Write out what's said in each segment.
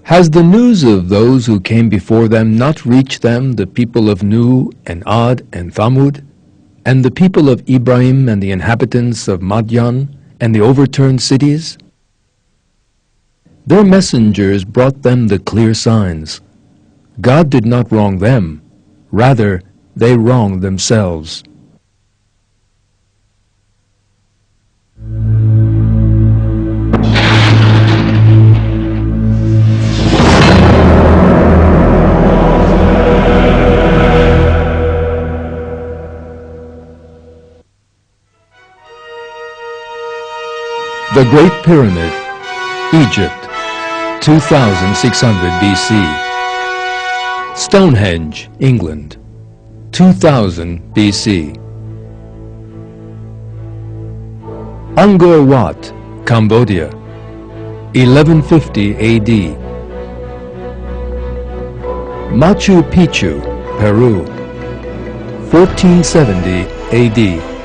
Has the news of those who came before them not reached them, the people of Nu and Ad and Thamud, and the people of Ibrahim and the inhabitants of Madian and the overturned cities? Their messengers brought them the clear signs. God did not wrong them, rather they wronged themselves. The Great Pyramid, Egypt, 2600 BC. Stonehenge, England, 2000 BC. Angkor Wat, Cambodia, 1150 AD. Machu Picchu, Peru, 1470 AD.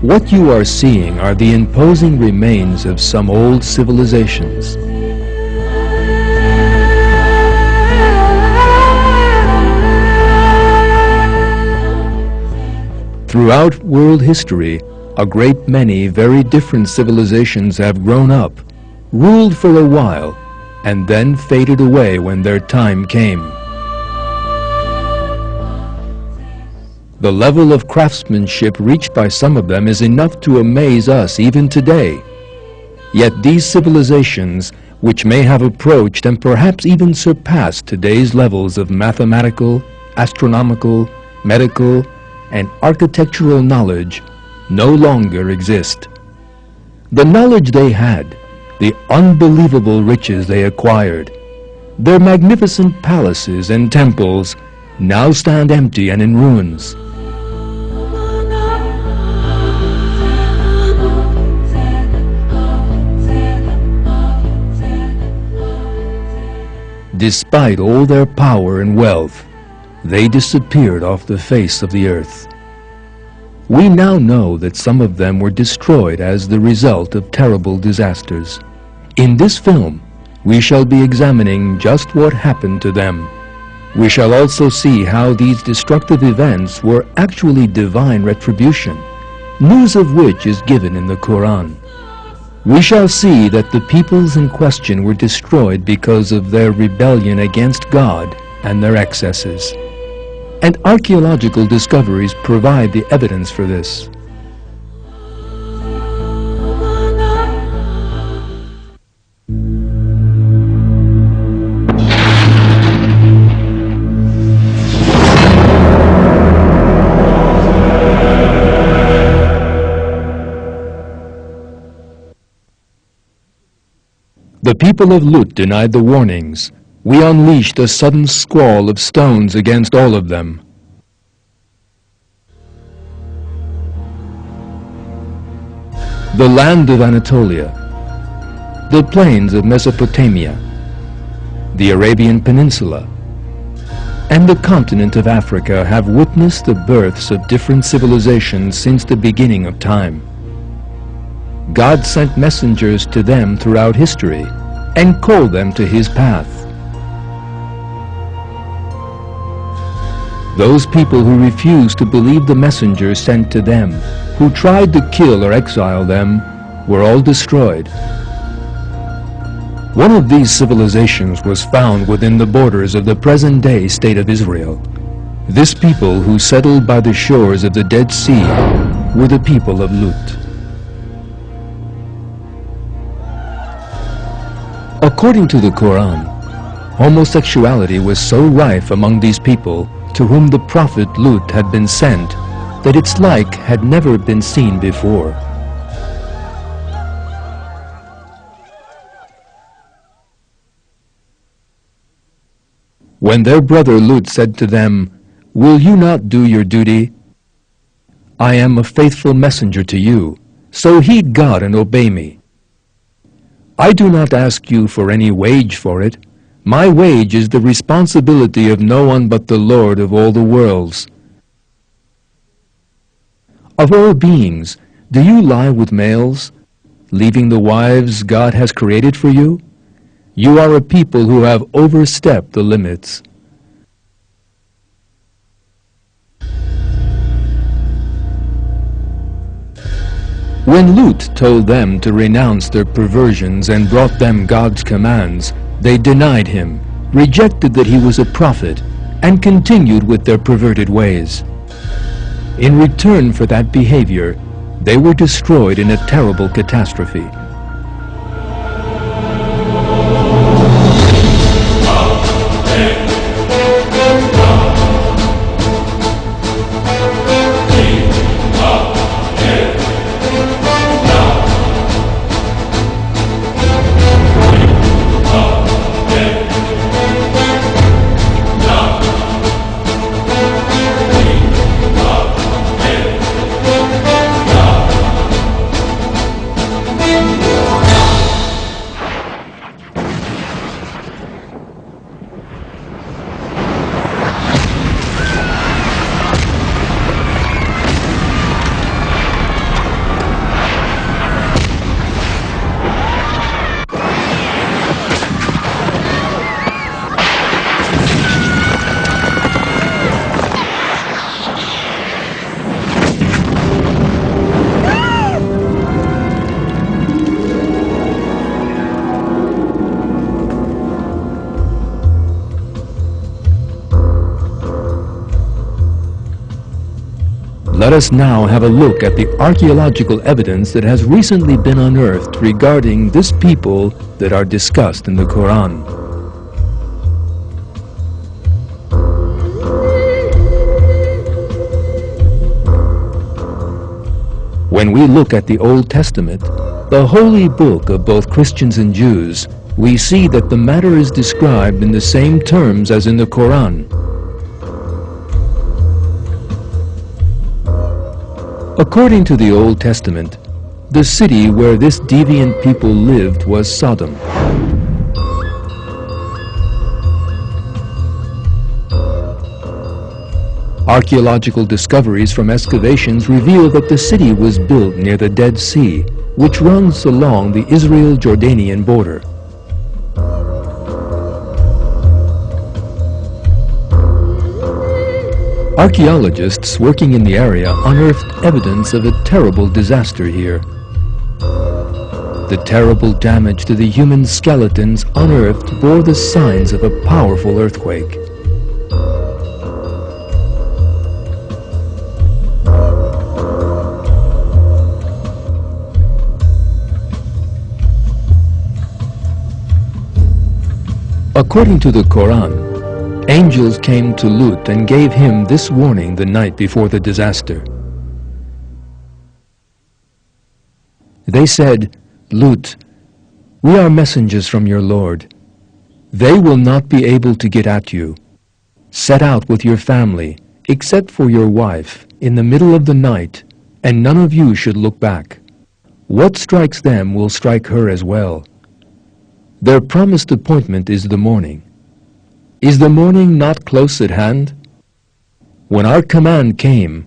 What you are seeing are the imposing remains of some old civilizations. Throughout world history, a great many very different civilizations have grown up, ruled for a while, and then faded away when their time came. The level of craftsmanship reached by some of them is enough to amaze us even today. Yet these civilizations, which may have approached and perhaps even surpassed today's levels of mathematical, astronomical, medical, and architectural knowledge, no longer exist. The knowledge they had, the unbelievable riches they acquired, their magnificent palaces and temples now stand empty and in ruins. Despite all their power and wealth, they disappeared off the face of the earth. We now know that some of them were destroyed as the result of terrible disasters. In this film, we shall be examining just what happened to them. We shall also see how these destructive events were actually divine retribution, news of which is given in the Quran. We shall see that the peoples in question were destroyed because of their rebellion against God and their excesses. And archaeological discoveries provide the evidence for this. The people of Lut denied the warnings. We unleashed a sudden squall of stones against all of them. The land of Anatolia, the plains of Mesopotamia, the Arabian Peninsula, and the continent of Africa have witnessed the births of different civilizations since the beginning of time. God sent messengers to them throughout history and called them to His path. Those people who refused to believe the messengers sent to them, who tried to kill or exile them, were all destroyed. One of these civilizations was found within the borders of the present-day state of Israel. This people who settled by the shores of the Dead Sea were the people of Lut. According to the Quran, homosexuality was so rife among these people to whom the prophet Lut had been sent that its like had never been seen before. When their brother Lut said to them, "Will you not do your duty? I am a faithful messenger to you, so heed God and obey me. I do not ask you for any wage for it. My wage is the responsibility of no one but the Lord of all the worlds. Of all beings, do you lie with males, leaving the wives God has created for you? You are a people who have overstepped the limits." When Lut told them to renounce their perversions and brought them God's commands, they denied him, rejected that he was a prophet, and continued with their perverted ways. In return for that behavior, they were destroyed in a terrible catastrophe. Let us now have a look at the archaeological evidence that has recently been unearthed regarding this people that are discussed in the Quran. When we look at the Old Testament, the holy book of both Christians and Jews, we see that the matter is described in the same terms as in the Quran. According to the Old Testament, the city where this deviant people lived was Sodom. Archaeological discoveries from excavations reveal that the city was built near the Dead Sea, which runs along the Israel-Jordanian border. Archaeologists working in the area unearthed evidence of a terrible disaster here. The terrible damage to the human skeletons unearthed bore the signs of a powerful earthquake. According to the Quran, angels came to Lut and gave him this warning the night before the disaster. They said, "Lut, we are messengers from your Lord. They will not be able to get at you. Set out with your family, except for your wife, in the middle of the night, and none of you should look back. What strikes them will strike her as well. Their promised appointment is the morning. Is the morning not close at hand? When our command came,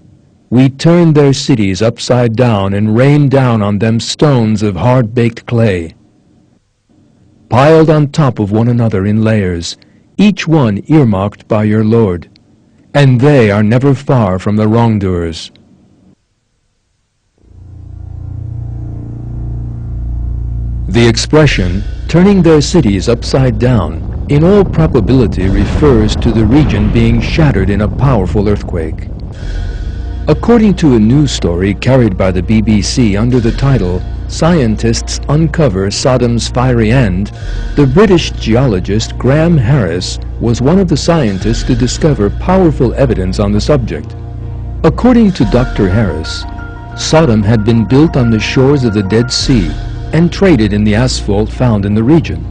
we turned their cities upside down and rained down on them stones of hard-baked clay, piled on top of one another in layers, each one earmarked by your Lord, and they are never far from the wrongdoers." The expression, "turning their cities upside down," in all probability refers to the region being shattered in a powerful earthquake. According to a news story carried by the BBC under the title, "Scientists Uncover Sodom's Fiery End," the British geologist Graham Harris was one of the scientists to discover powerful evidence on the subject. According to Dr. Harris, Sodom had been built on the shores of the Dead Sea and traded in the asphalt found in the region.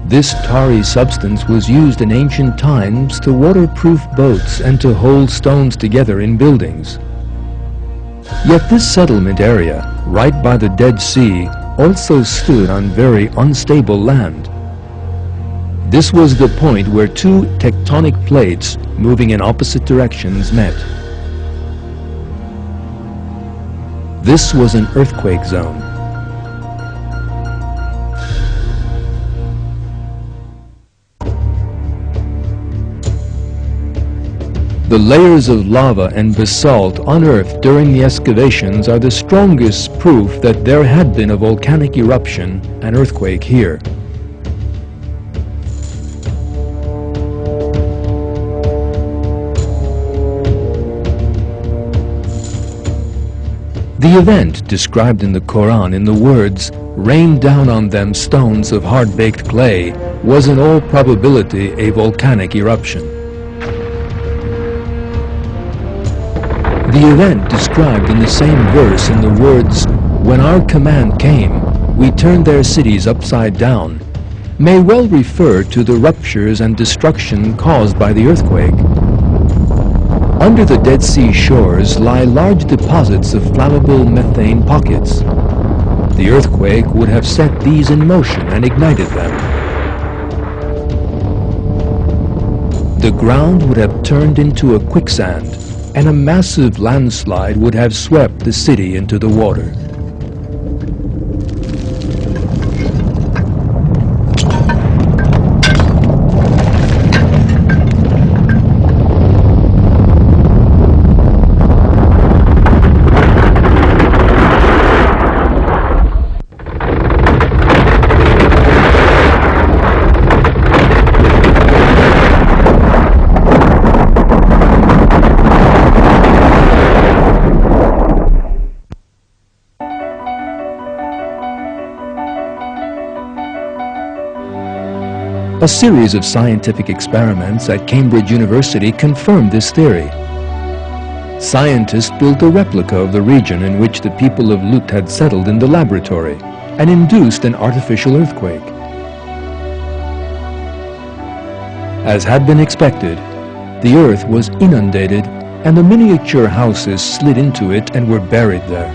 This tarry substance was used in ancient times to waterproof boats and to hold stones together in buildings. Yet this settlement area, right by the Dead Sea, also stood on very unstable land. This was the point where two tectonic plates moving in opposite directions met. This was an earthquake zone. The layers of lava and basalt unearthed during the excavations are the strongest proof that there had been a volcanic eruption, an earthquake here. The event described in the Quran in the words, "Rain down on them stones of hard-baked clay," was in all probability a volcanic eruption. The event described in the same verse in the words, "When our command came, we turned their cities upside down," may well refer to the ruptures and destruction caused by the earthquake. Under the Dead Sea shores lie large deposits of flammable methane pockets. The earthquake would have set these in motion and ignited them. The ground would have turned into a quicksand, and a massive landslide would have swept the city into the water. A series of scientific experiments at Cambridge University confirmed this theory. Scientists built a replica of the region in which the people of Lut had settled in the laboratory and induced an artificial earthquake. As had been expected, the earth was inundated and the miniature houses slid into it and were buried there.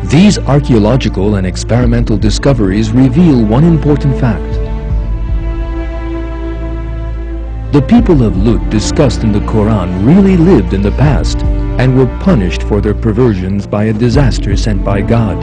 These archaeological and experimental discoveries reveal one important fact. The people of Lut discussed in the Quran really lived in the past and were punished for their perversions by a disaster sent by God.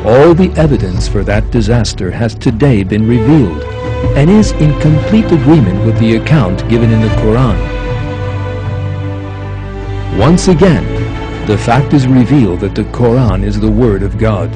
All the evidence for that disaster has today been revealed and is in complete agreement with the account given in the Quran. Once again, the fact is revealed that the Quran is the Word of God.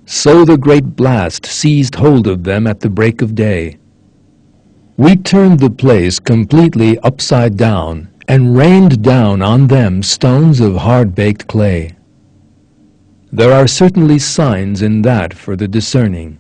So the great blast seized hold of them at the break of day. We turned the place completely upside down and rained down on them stones of hard-baked clay. There are certainly signs in that for the discerning.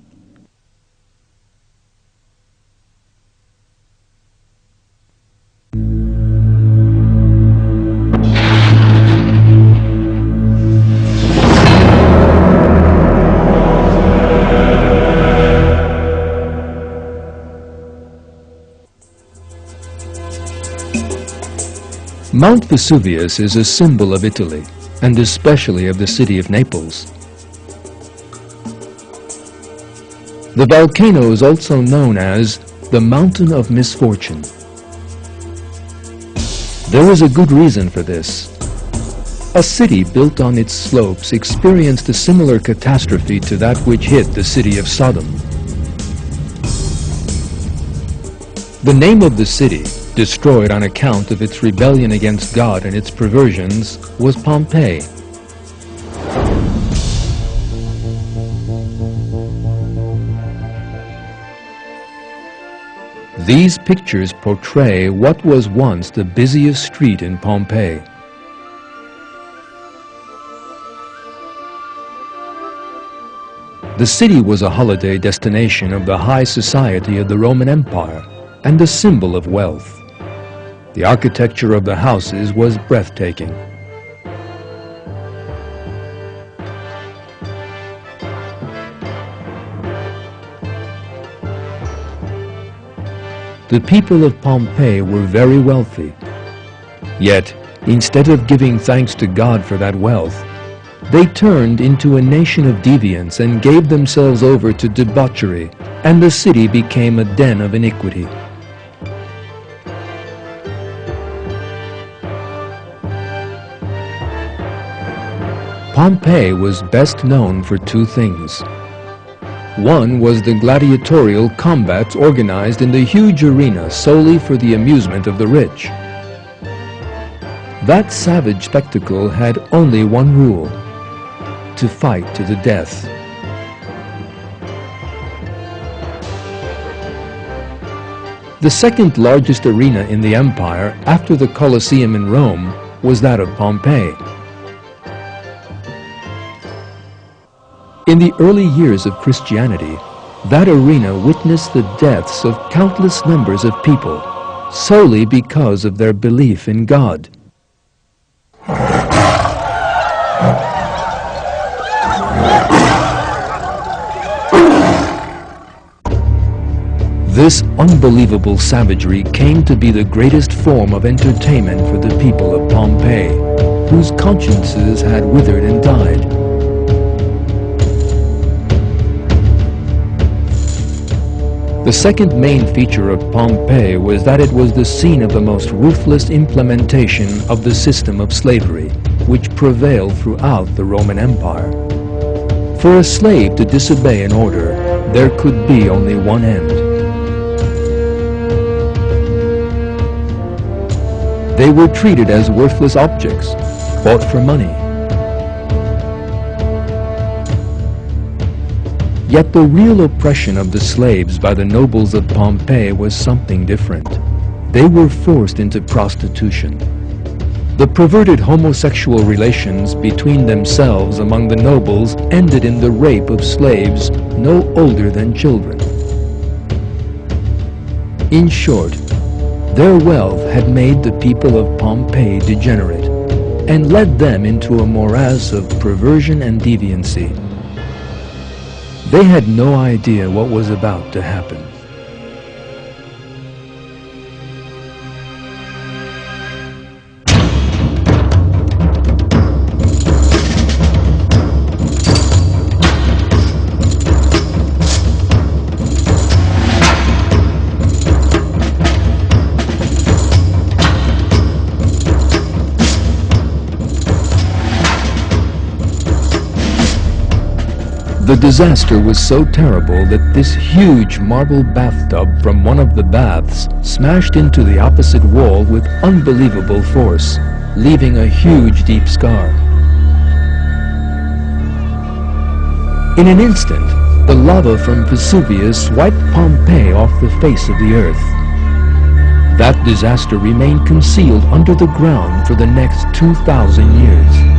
Mount Vesuvius is a symbol of Italy, and especially of the city of Naples. The volcano is also known as the Mountain of Misfortune. There is a good reason for this. A city built on its slopes experienced a similar catastrophe to that which hit the city of Sodom. The name of the city, destroyed on account of its rebellion against God and its perversions, was Pompeii. These pictures portray what was once the busiest street in Pompeii. The city was a holiday destination of the high society of the Roman Empire and a symbol of wealth. The architecture of the houses was breathtaking. The people of Pompeii were very wealthy. Yet, instead of giving thanks to God for that wealth, they turned into a nation of deviants and gave themselves over to debauchery, and the city became a den of iniquity. Pompeii was best known for two things. One was the gladiatorial combats organized in the huge arena solely for the amusement of the rich. That savage spectacle had only one rule: to fight to the death. The second largest arena in the empire, after the Colosseum in Rome, was that of Pompeii. In the early years of Christianity, that arena witnessed the deaths of countless numbers of people, solely because of their belief in God. This unbelievable savagery came to be the greatest form of entertainment for the people of Pompeii, whose consciences had withered and died. The second main feature of Pompeii was that it was the scene of the most ruthless implementation of the system of slavery, which prevailed throughout the Roman Empire. For a slave to disobey an order, there could be only one end. They were treated as worthless objects, bought for money. Yet the real oppression of the slaves by the nobles of Pompeii was something different. They were forced into prostitution. The perverted homosexual relations between themselves among the nobles ended in the rape of slaves no older than children. In short, their wealth had made the people of Pompeii degenerate and led them into a morass of perversion and deviancy. They had no idea what was about to happen. The disaster was so terrible that this huge marble bathtub from one of the baths smashed into the opposite wall with unbelievable force, leaving a huge deep scar. In an instant, the lava from Vesuvius wiped Pompeii off the face of the earth. That disaster remained concealed under the ground for the next 2,000 years.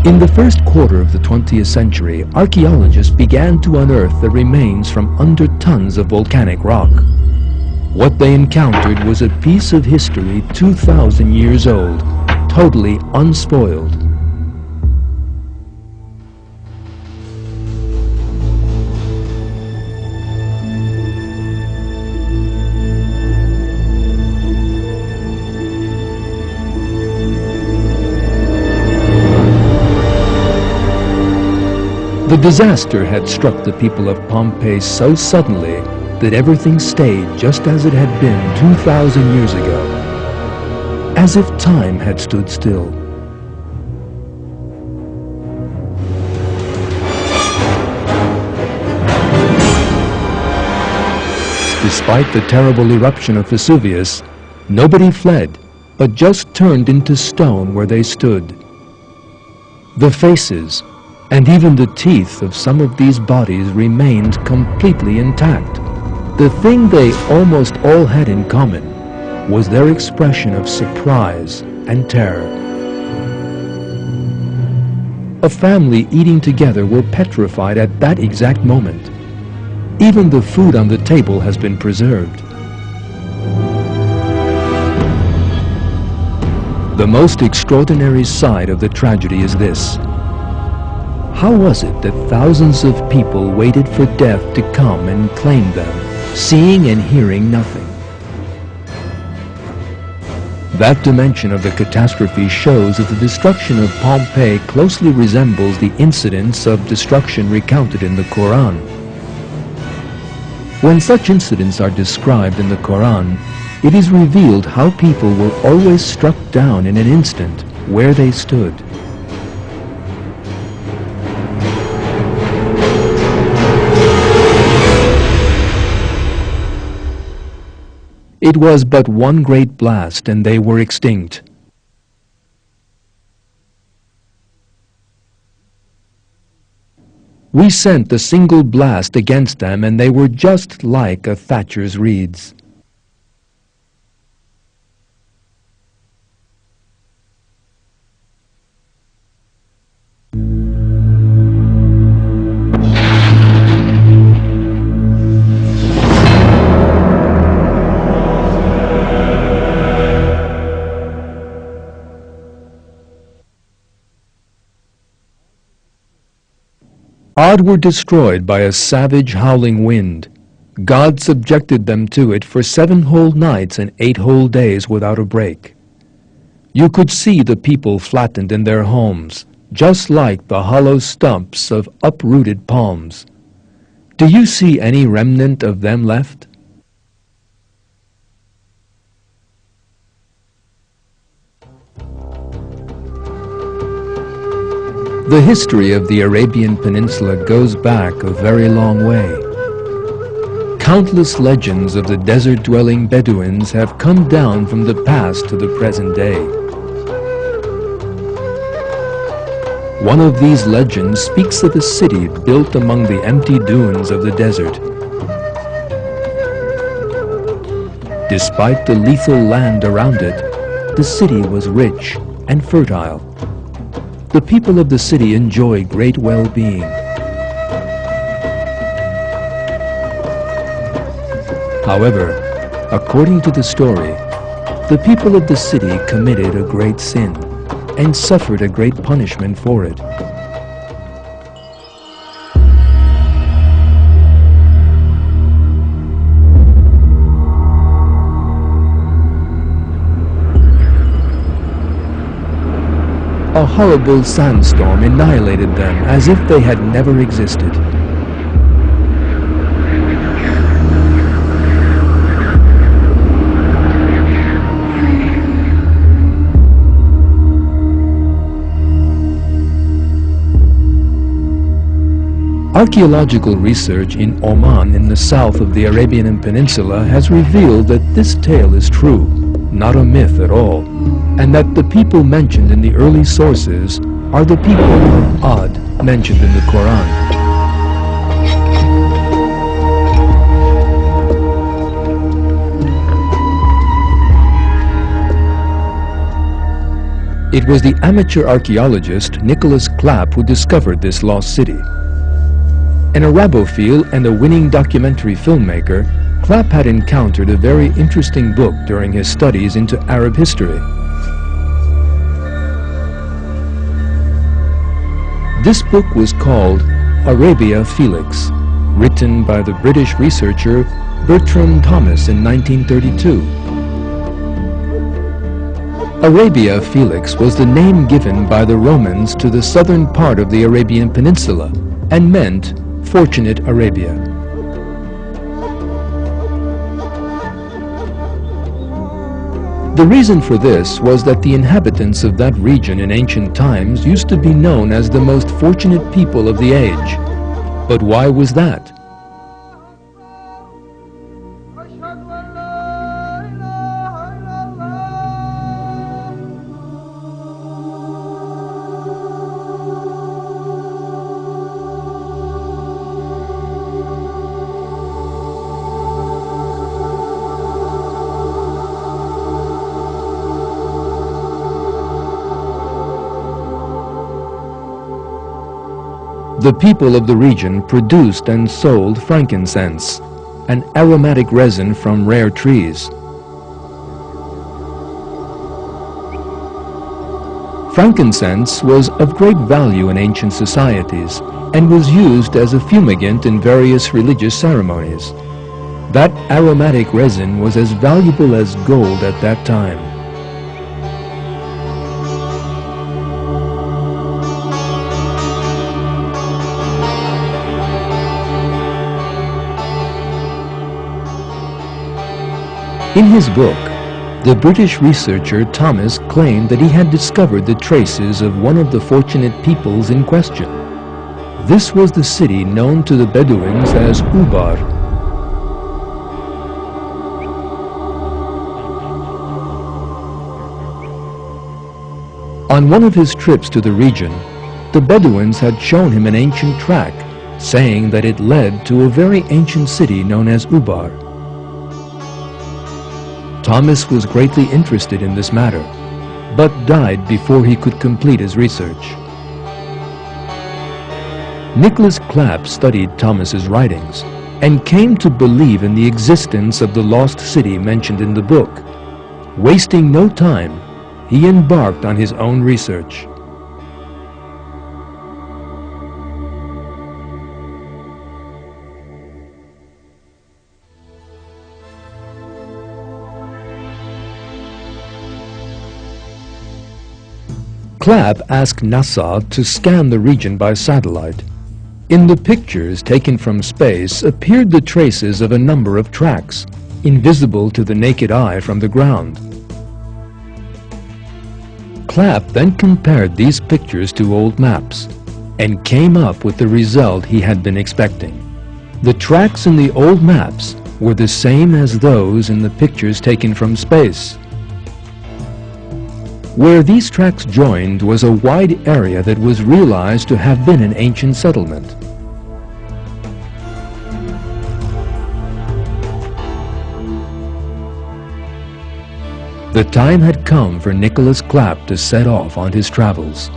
In the first quarter of the 20th century, archaeologists began to unearth the remains from under tons of volcanic rock. What they encountered was a piece of history 2,000 years old, totally unspoiled. The disaster had struck the people of Pompeii so suddenly that everything stayed just as it had been 2,000 years ago, as if time had stood still. Despite the terrible eruption of Vesuvius, nobody fled, but just turned into stone where they stood. The faces, and even the teeth of some of these bodies remained completely intact. The thing they almost all had in common was their expression of surprise and terror. A family eating together were petrified at that exact moment. Even the food on the table has been preserved. The most extraordinary side of the tragedy is this. How was it that thousands of people waited for death to come and claim them, seeing and hearing nothing? That dimension of the catastrophe shows that the destruction of Pompeii closely resembles the incidents of destruction recounted in the Quran. When such incidents are described in the Quran, it is revealed how people were always struck down in an instant where they stood. It was but one great blast and they were extinct. We sent a single blast against them and they were just like a thatcher's reeds. Ad were destroyed by a savage howling wind. God subjected them to it for 7 whole nights and 8 whole days without a break. You could see the people flattened in their homes, just like the hollow stumps of uprooted palms. Do you see any remnant of them left? The history of the Arabian Peninsula goes back a very long way. Countless legends of the desert-dwelling Bedouins have come down from the past to the present day. One of these legends speaks of a city built among the empty dunes of the desert. Despite the lethal land around it, the city was rich and fertile. The people of the city enjoy great well-being. However, according to the story, the people of the city committed a great sin and suffered a great punishment for it. A horrible sandstorm annihilated them as if they had never existed. Archaeological research in Oman in the south of the Arabian Peninsula has revealed that this tale is true, not a myth at all, and that the people mentioned in the early sources are the people of Ad mentioned in the Quran. It was the amateur archaeologist Nicholas Clapp who discovered this lost city. An Arabophile and a winning documentary filmmaker, Clapp had encountered a very interesting book during his studies into Arab history. This book was called Arabia Felix, written by the British researcher Bertram Thomas in 1932. Arabia Felix was the name given by the Romans to the southern part of the Arabian Peninsula and meant Fortunate Arabia. The reason for this was that the inhabitants of that region in ancient times used to be known as the most fortunate people of the age. But why was that? The people of the region produced and sold frankincense, an aromatic resin from rare trees. Frankincense was of great value in ancient societies and was used as a fumigant in various religious ceremonies. That aromatic resin was as valuable as gold at that time. In his book, the British researcher Thomas claimed that he had discovered the traces of one of the fortunate peoples in question. This was the city known to the Bedouins as Ubar. On one of his trips to the region, the Bedouins had shown him an ancient track, saying that it led to a very ancient city known as Ubar. Thomas was greatly interested in this matter, but died before he could complete his research. Nicholas Clapp studied Thomas's writings and came to believe in the existence of the lost city mentioned in the book. Wasting no time, he embarked on his own research. Clapp asked NASA to scan the region by satellite. In the pictures taken from space appeared the traces of a number of tracks, invisible to the naked eye from the ground. Clapp then compared these pictures to old maps and came up with the result he had been expecting. The tracks in the old maps were the same as those in the pictures taken from space. Where these tracks joined was a wide area that was realized to have been an ancient settlement. The time had come for Nicholas Clapp to set off on his travels.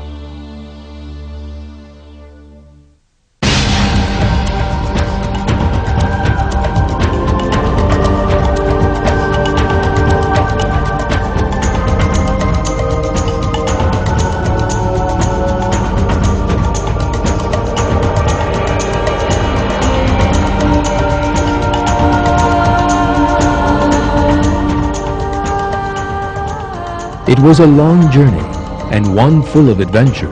It was a long journey, and one full of adventure.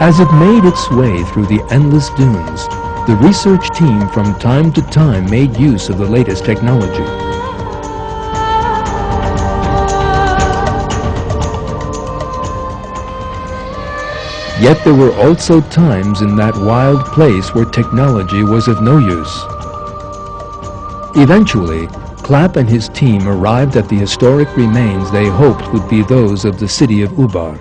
As it made its way through the endless dunes, the research team from time to time made use of the latest technology. Yet there were also times in that wild place where technology was of no use. Eventually, Clapp and his team arrived at the historic remains they hoped would be those of the city of Ubar.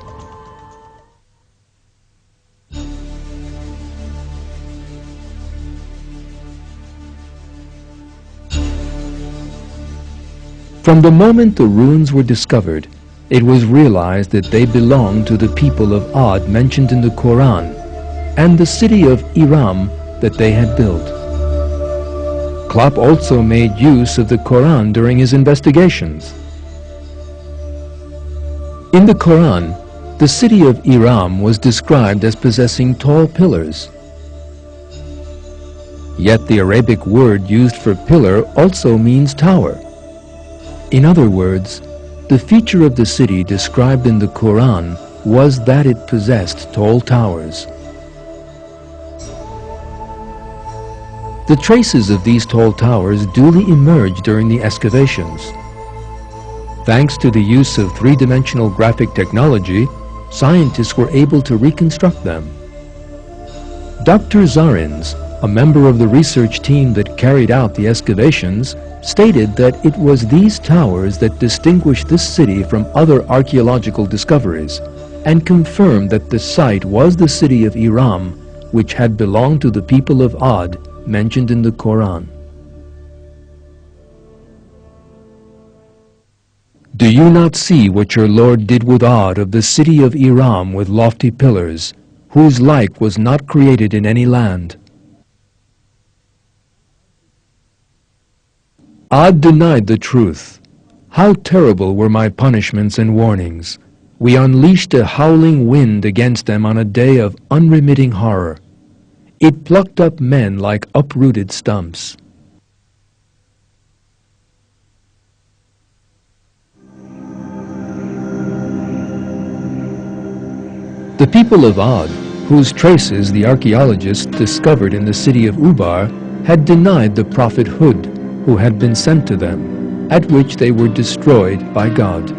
From the moment the ruins were discovered, it was realized that they belonged to the people of Ad mentioned in the Quran and the city of Iram that they had built. Clapp also made use of the Quran during his investigations. In the Quran, The city of Iram was described as possessing tall pillars. Yet the Arabic word used for pillar also means tower. In other words, the feature of the city described in the Quran was that it possessed tall towers. The traces of these tall towers duly emerged during the excavations. Thanks to the use of three-dimensional graphic technology, scientists were able to reconstruct them. Dr. Zarins, a member of the research team that carried out the excavations, stated that it was these towers that distinguished this city from other archaeological discoveries and confirmed that the site was the city of Iram, which had belonged to the people of Ad, mentioned in the Quran. Do you not see what your Lord did with Ad of the city of Iram with lofty pillars, whose like was not created in any land? Ad denied the truth. How terrible were my punishments and warnings! We unleashed a howling wind against them on a day of unremitting horror. It plucked up men like uprooted stumps. The people of Ad, whose traces the archaeologists discovered in the city of Ubar, had denied the prophet Hud, who had been sent to them, at which they were destroyed by God.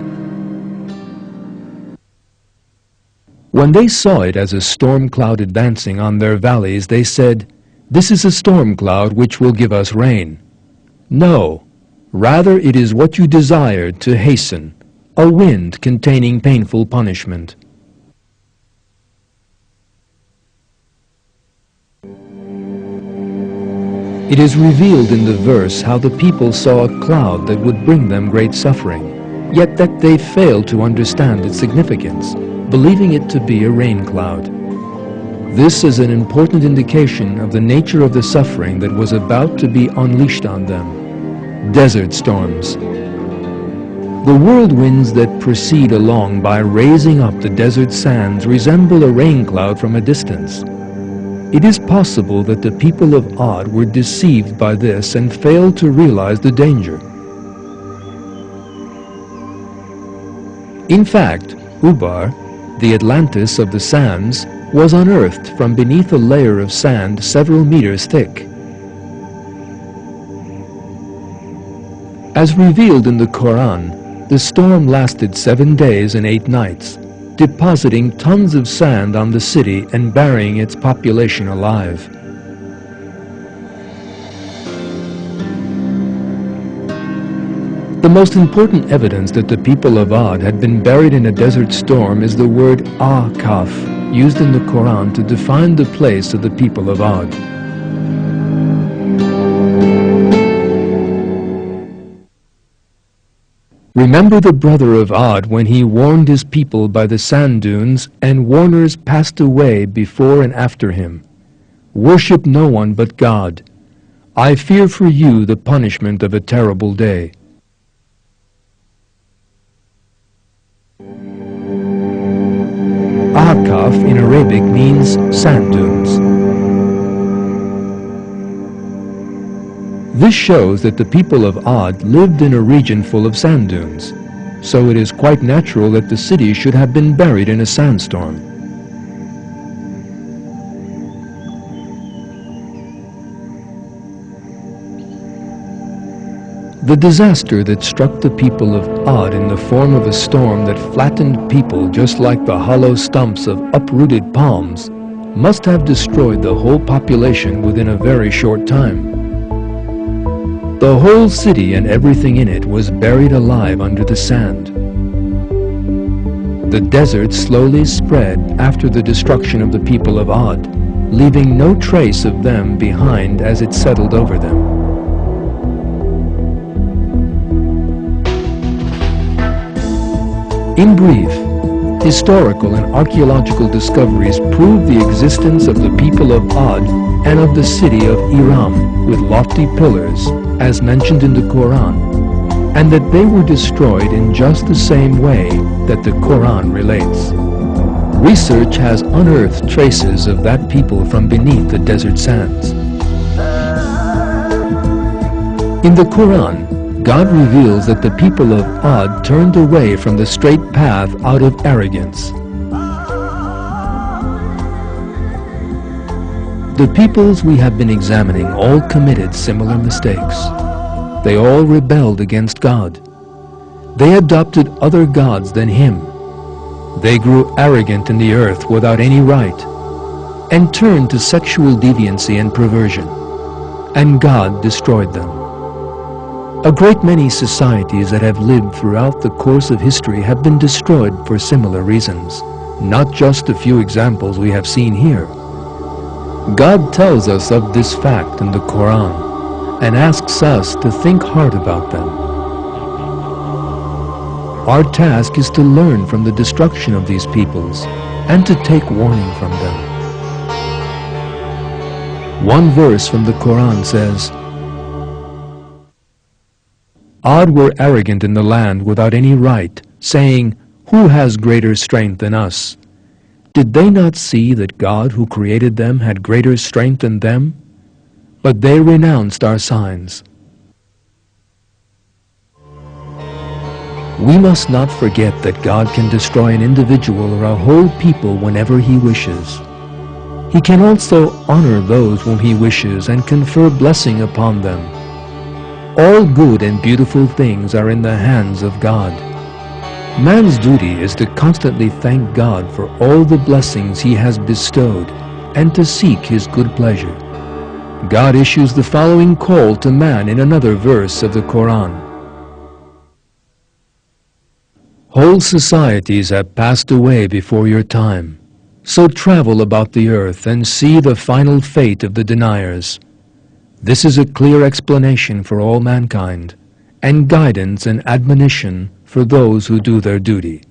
When they saw it as a storm cloud advancing on their valleys, they said, "This is a storm cloud which will give us rain." No, rather it is what you desired to hasten, a wind containing painful punishment. It is revealed in the verse how the people saw a cloud that would bring them great suffering, yet that they failed to understand its significance, believing it to be a rain cloud. This is an important indication of the nature of the suffering that was about to be unleashed on them. Desert storms. The whirlwinds that proceed along by raising up the desert sands resemble a rain cloud from a distance. It is possible that the people of Ad were deceived by this and failed to realize the danger. In fact, Ubar, the Atlantis of the sands, was unearthed from beneath a layer of sand several meters thick. As revealed in the Quran, the storm lasted 7 days and 8 nights, depositing tons of sand on the city and burying its population alive. The most important evidence that the people of Ad had been buried in a desert storm is the word Akaf, used in the Quran to define the place of the people of Ad. Remember the brother of Ad when he warned his people by the sand dunes, and warners passed away before and after him. Worship no one but God. I fear for you the punishment of a terrible day. Akaf in Arabic means sand dunes. This shows that the people of Ad lived in a region full of sand dunes, so it is quite natural that the city should have been buried in a sandstorm. The disaster that struck the people of Ad in the form of a storm that flattened people just like the hollow stumps of uprooted palms must have destroyed the whole population within a very short time. The whole city and everything in it was buried alive under the sand. The desert slowly spread after the destruction of the people of Ad, leaving no trace of them behind as it settled over them. In brief, historical and archaeological discoveries prove the existence of the people of Ad and of the city of Iram with lofty pillars, as mentioned in the Quran, and that they were destroyed in just the same way that the Quran relates. Research has unearthed traces of that people from beneath the desert sands. In the Quran, God reveals that the people of Ad turned away from the straight path out of arrogance. The peoples we have been examining all committed similar mistakes. They all rebelled against God. They adopted other gods than Him. They grew arrogant in the earth without any right, and turned to sexual deviancy and perversion, and God destroyed them. A great many societies that have lived throughout the course of history have been destroyed for similar reasons, not just a few examples we have seen here. God tells us of this fact in the Quran and asks us to think hard about them. Our task is to learn from the destruction of these peoples and to take warning from them. One verse from the Quran says, Ad were arrogant in the land without any right, saying, Who has greater strength than us? Did they not see that God who created them had greater strength than them? But they renounced our signs. We must not forget that God can destroy an individual or a whole people whenever He wishes. He can also honor those whom He wishes and confer blessing upon them. All good and beautiful things are in the hands of God. Man's duty is to constantly thank God for all the blessings He has bestowed and to seek His good pleasure. God issues the following call to man in another verse of the Quran. Whole societies have passed away before your time, so travel about the earth and see the final fate of the deniers. This is a clear explanation for all mankind, and guidance and admonition for those who do their duty.